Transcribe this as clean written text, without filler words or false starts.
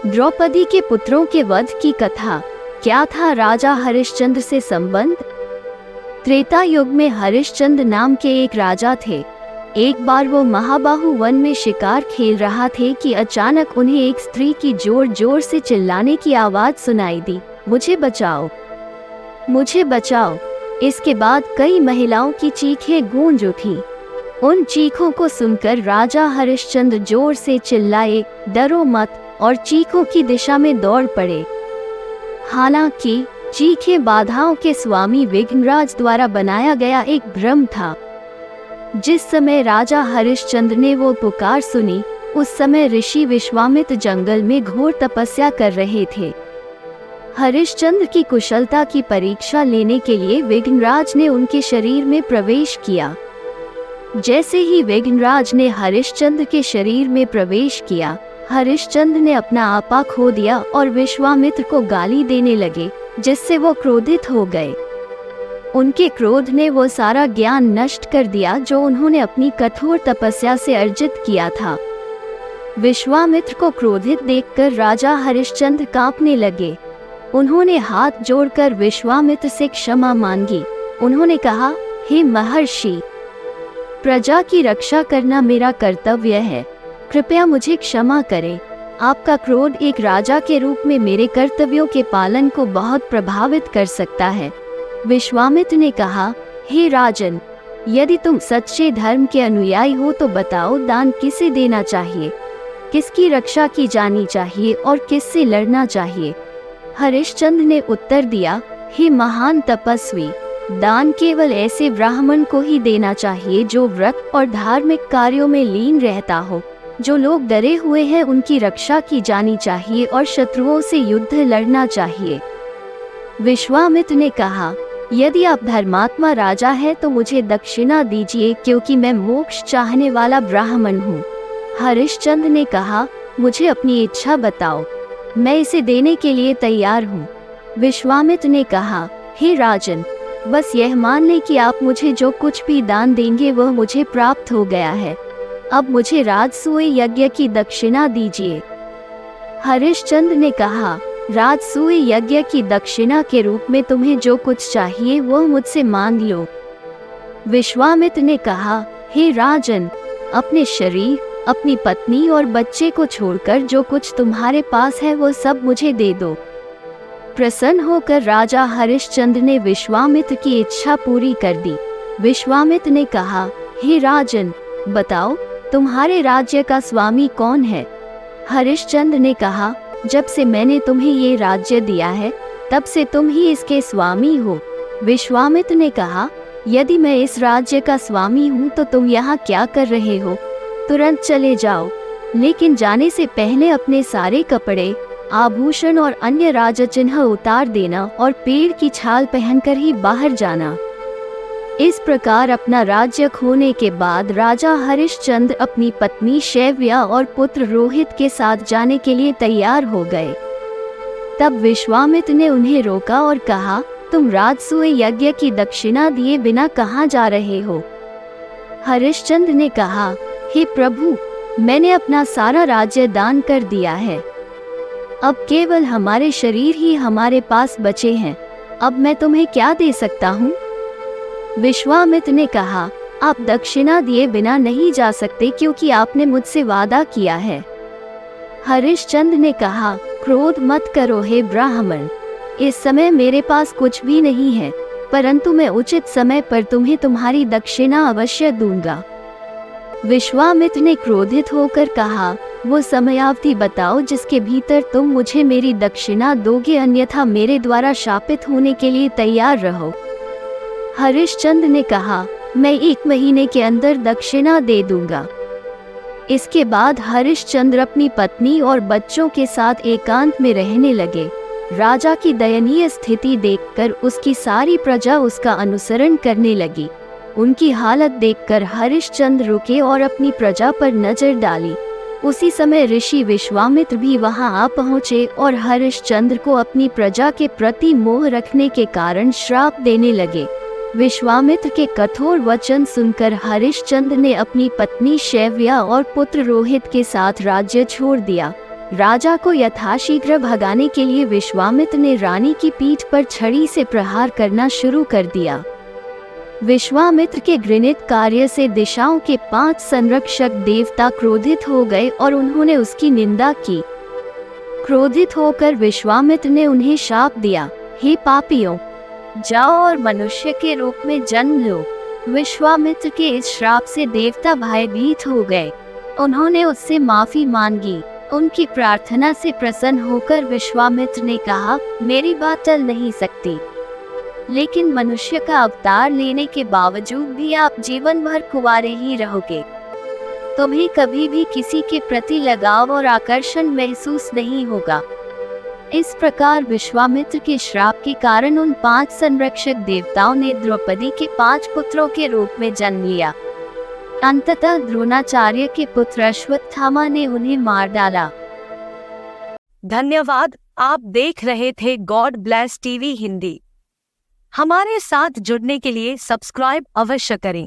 द्रौपदी के पुत्रों के वध की कथा। क्या था राजा हरिश्चंद्र से संबंध? त्रेता युग में हरिश्चंद्र नाम के एक राजा थे। एक बार वो महाबाहु वन में शिकार खेल रहा थे कि अचानक उन्हें एक स्त्री की जोर जोर से चिल्लाने की आवाज सुनाई दी, मुझे बचाओ, मुझे बचाओ। इसके बाद कई महिलाओं की चीखें गूंज उठी। उन चीखों को सुनकर राजा हरिश्चंद्र जोर से चिल्लाए, डरो मत, और चीखों की दिशा में दौड़ पड़े। हालांकि चीखें बाधाओं के स्वामी विघ्नराज द्वारा बनाया गया एक भ्रम था। जिस समय राजा हरिश्चंद्र ने वो पुकार सुनी, उस समय ऋषि विश्वामित्र जंगल में घोर तपस्या कर रहे थे। हरिश्चंद्र की कुशलता की परीक्षा लेने के लिए विघ्नराज ने उनके शरीर में प्रवेश किया। जैसे ही विघ्नराज ने हरिश्चंद्र के शरीर में प्रवेश किया, हरिश्चंद्र ने अपना आपा खो दिया और विश्वामित्र को गाली देने लगे, जिससे वो क्रोधित हो गए। उनके क्रोध ने वो सारा ज्ञान नष्ट कर दिया जो उन्होंने अपनी कठोर तपस्या से अर्जित किया था। विश्वामित्र को क्रोधित देखकर राजा हरिश्चंद्र कांपने लगे। उन्होंने हाथ जोड़कर विश्वामित्र से क्षमा मांगी। उन्होंने कहा, हे महर्षि, प्रजा की रक्षा करना मेरा कर्तव्य है, कृपया मुझे क्षमा करें। आपका क्रोध एक राजा के रूप में मेरे कर्तव्यों के पालन को बहुत प्रभावित कर सकता है। विश्वामित्र ने कहा, हे राजन, यदि तुम सच्चे धर्म के अनुयायी हो तो बताओ, दान किसे देना चाहिए, किसकी रक्षा की जानी चाहिए और किससे लड़ना चाहिए? हरिश्चंद्र ने उत्तर दिया, हे महान तपस्वी, दान केवल ऐसे ब्राह्मण को ही देना चाहिए जो व्रत और धार्मिक कार्यों में लीन रहता हो। जो लोग डरे हुए हैं उनकी रक्षा की जानी चाहिए और शत्रुओं से युद्ध लड़ना चाहिए। विश्वामित्र ने कहा, यदि आप धर्मात्मा राजा हैं तो मुझे दक्षिणा दीजिए, क्योंकि मैं मोक्ष चाहने वाला ब्राह्मण हूँ। हरिश्चंद्र ने कहा, मुझे अपनी इच्छा बताओ, मैं इसे देने के लिए तैयार हूँ। विश्वामित्र ने कहा, हे राजन, बस यह मान लें कि आप मुझे जो कुछ भी दान देंगे वह मुझे प्राप्त हो गया है। अब मुझे राजसूय यज्ञ की दक्षिणा दीजिए। हरिश्चंद्र ने कहा, राजसूय यज्ञ की दक्षिणा के रूप में तुम्हें जो कुछ चाहिए वह मुझसे मांग लो। विश्वामित्र ने कहा, हे राजन, अपने शरीर, अपनी पत्नी और बच्चे को छोड़कर जो कुछ तुम्हारे पास है वो सब मुझे दे दो। प्रसन्न होकर राजा हरिश्चंद्र ने विश्वामित्र की इच्छा पूरी कर दी। विश्वामित्र ने कहा, हे राजन, बताओ, तुम्हारे राज्य का स्वामी कौन है? हरिश्चंद्र ने कहा, जब से मैंने तुम्हें ये राज्य दिया है तब से तुम ही इसके स्वामी हो। विश्वामित्र ने कहा, यदि मैं इस राज्य का स्वामी हूँ तो तुम यहाँ क्या कर रहे हो? तुरंत चले जाओ, लेकिन जाने से पहले अपने सारे कपड़े, आभूषण और अन्य राजचिन्ह उतार देना और पेड़ की छाल पहनकर ही बाहर जाना। इस प्रकार अपना राज्य खोने के बाद राजा हरिश्चंद्र अपनी पत्नी शैव्या और पुत्र रोहित के साथ जाने के लिए तैयार हो गए। तब विश्वामित्र ने उन्हें रोका और कहा, तुम राजसूय यज्ञ की दक्षिणा दिए बिना कहाँ जा रहे हो? हरिश्चंद्र ने कहा, हे प्रभु, मैंने अपना सारा राज्य दान कर दिया है। अब केवल हमारे शरीर ही हमारे पास बचे हैं। अब मैं तुम्हें क्या दे सकता हूँ? विश्वामित्र ने कहा, आप दक्षिणा दिए बिना नहीं जा सकते, क्योंकि आपने मुझसे वादा किया है। हरिश्चंद्र ने कहा, क्रोध मत करो हे ब्राह्मण, इस समय मेरे पास कुछ भी नहीं है, परंतु मैं उचित समय पर तुम्हें तुम्हारी दक्षिणा अवश्य दूंगा। विश्वामित्र ने क्रोधित होकर कहा, वो समयावधि बताओ जिसके भीतर तुम मुझे मेरी दक्षिणा दोगे, अन्यथा मेरे द्वारा शापित होने के लिए तैयार रहो। हरिश्चंद्र ने कहा, मैं 1 महीने के अंदर दक्षिणा दे दूंगा। इसके बाद हरिश्चंद्र अपनी पत्नी और बच्चों के साथ एकांत में रहने लगे। राजा की दयनीय स्थिति देखकर उसकी सारी प्रजा उसका अनुसरण करने लगी। उनकी हालत देखकर हरिश्चंद्र रुके और अपनी प्रजा पर नजर डाली। उसी समय ऋषि विश्वामित्र भी वहां आ पहुंचे और हरिश्चंद्र को अपनी प्रजा के प्रति मोह रखने के कारण श्राप देने लगे। विश्वामित्र के कठोर वचन सुनकर हरिश्चंद्र ने अपनी पत्नी शैव्या और पुत्र रोहित के साथ राज्य छोड़ दिया। राजा को यथाशीघ्र भगाने के लिए विश्वामित्र ने रानी की पीठ पर छड़ी से प्रहार करना शुरू कर दिया। विश्वामित्र के घृणित कार्य से दिशाओं के 5 संरक्षक देवता क्रोधित हो गए और उन्होंने उसकी निंदा की। क्रोधित होकर विश्वामित्र ने उन्हें शाप दिया, हे पापियों, जाओ और मनुष्य के रूप में जन्म लो। विश्वामित्र के इस श्राप से देवता भयभीत हो गए। उन्होंने उससे माफी मांगी। उनकी प्रार्थना से प्रसन्न होकर विश्वामित्र ने कहा, मेरी बात टल नहीं सकती, लेकिन मनुष्य का अवतार लेने के बावजूद भी आप जीवन भर कुंवारे ही रहोगे। तुम्हें कभी भी किसी के प्रति लगाव और आकर्षण महसूस नहीं होगा। इस प्रकार विश्वामित्र के श्राप के कारण उन 5 संरक्षक देवताओं ने द्रौपदी के 5 पुत्रों के रूप में जन्म लिया। अंततः द्रोणाचार्य के पुत्र अश्वत्थामा ने उन्हें मार डाला। धन्यवाद। आप देख रहे थे गॉड ब्लेस टीवी हिंदी। हमारे साथ जुड़ने के लिए सब्सक्राइब अवश्य करें।